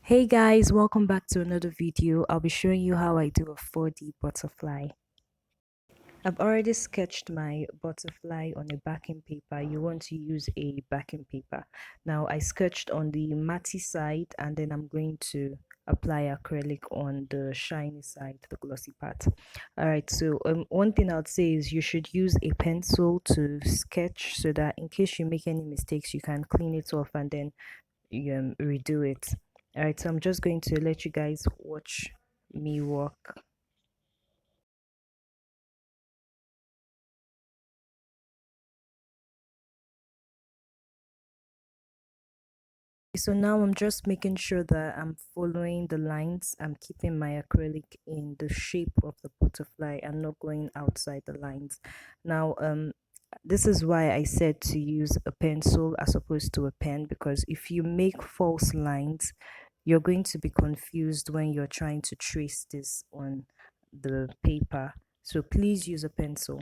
Hey guys, welcome back to another video. I'll be showing you how I do a 4D butterfly. I've already sketched my butterfly on a backing paper. You want to use a backing paper. Now I sketched on the matty side and then I'm going to apply acrylic on the shiny side, the glossy part. Alright, so one thing I'd say is you should use a pencil to sketch so that in case you make any mistakes, you can clean it off and then redo it. All right, so I'm just going to let you guys watch me work. So now I'm just making sure that I'm following the lines. I'm keeping my acrylic in the shape of the butterfly and not going outside the lines. Now, this is why I said to use a pencil as opposed to a pen, because if you make false lines, you're going to be confused when you're trying to trace this on the paper. So please use a pencil.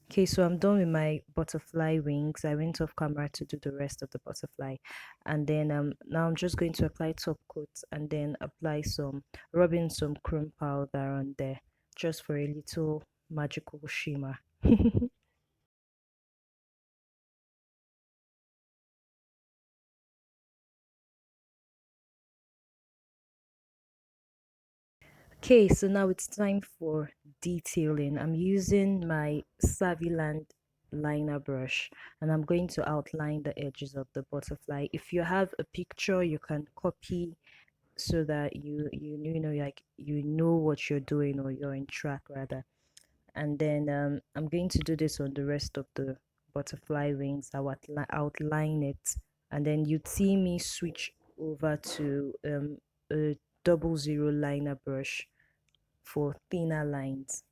Okay, so I'm done with my butterfly wings. I went off camera to do the rest of the butterfly. And then now I'm just going to apply top coat and then apply some, rub in some chrome powder on there just for a little magical shimmer. Okay, so now it's time for detailing. I'm using my Saviland liner brush and I'm going to outline the edges of the butterfly. If you have a picture, you can copy so that you know like you know what you're doing or you're in track rather. And then I'm going to do this on the rest of the butterfly wings. I'll outline it and then you'd see me switch over to a 00 liner brush for thinner lines.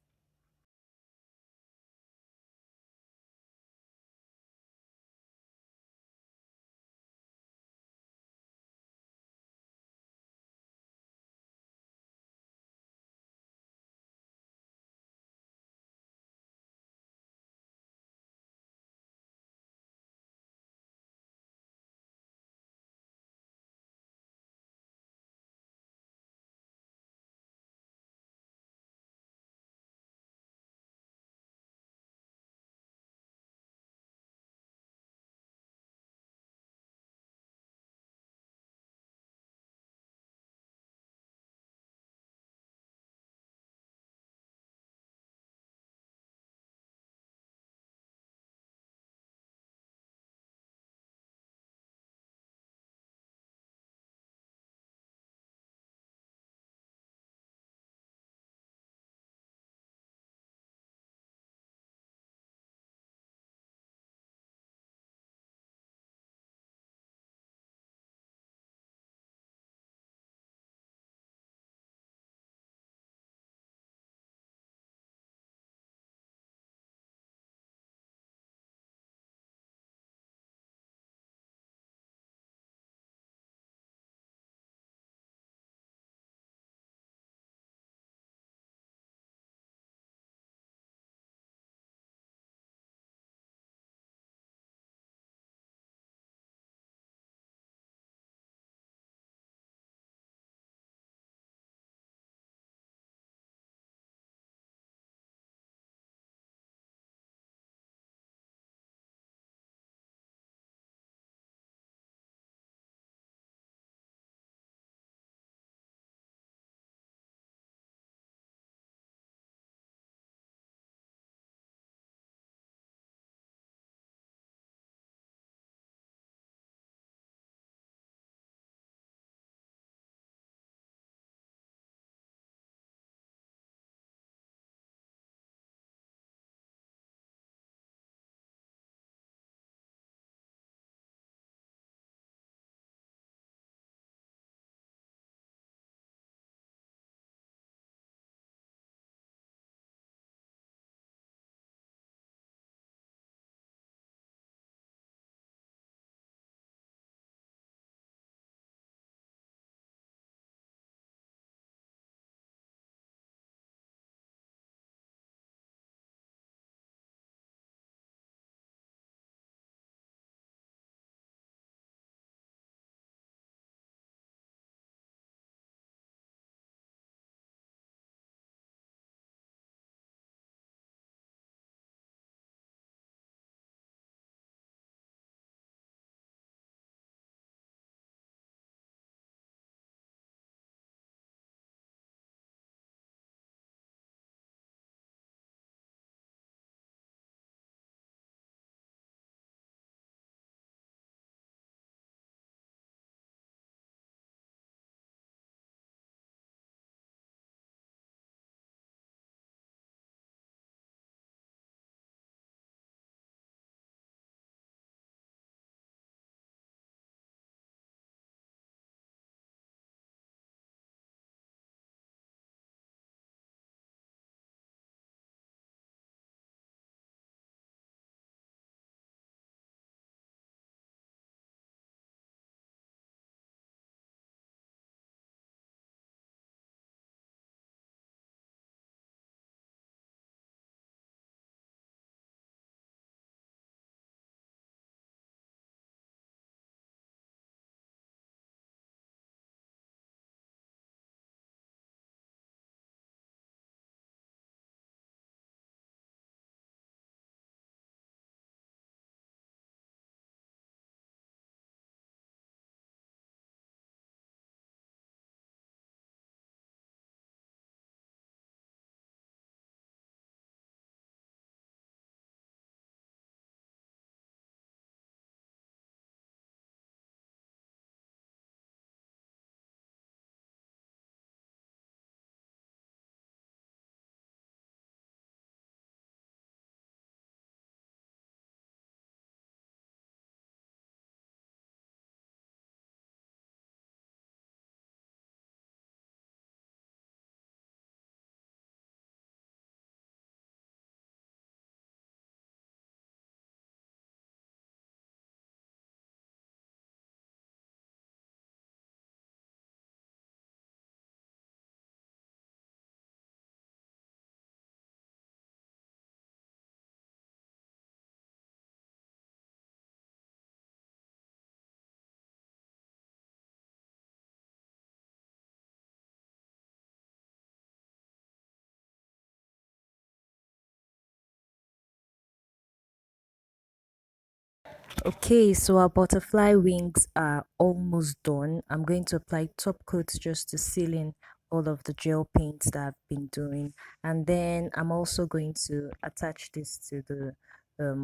Okay, so our butterfly wings are almost done. I'm going to apply top coats just to seal in all of the gel paints that I've been doing. And then I'm also going to attach this to the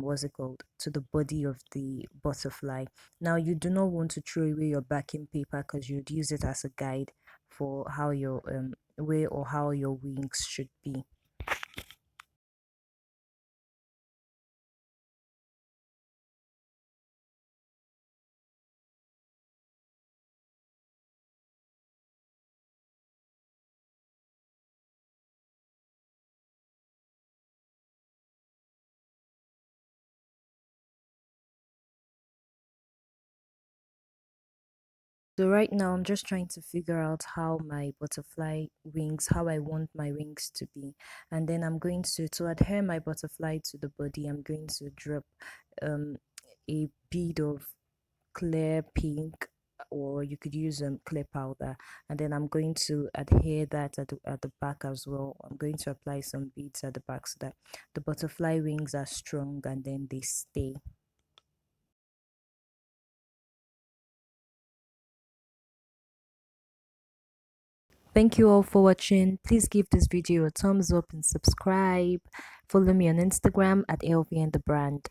what's it called, to the body of the butterfly. Now you do not want to throw away your backing paper because you'd use it as a guide for how your way or how your wings should be. So right now I'm just trying to figure out how my butterfly wings, how I want my wings to be. And then I'm going to adhere my butterfly to the body, I'm going to drop um a bead of clear pink, or you could use clear powder, and then I'm going to adhere that at the back as well. I'm going to apply some beads at the back so that the butterfly wings are strong and then they stay. Thank you all for watching. Please give this video a thumbs up and subscribe. Follow me on Instagram at LV and the brand.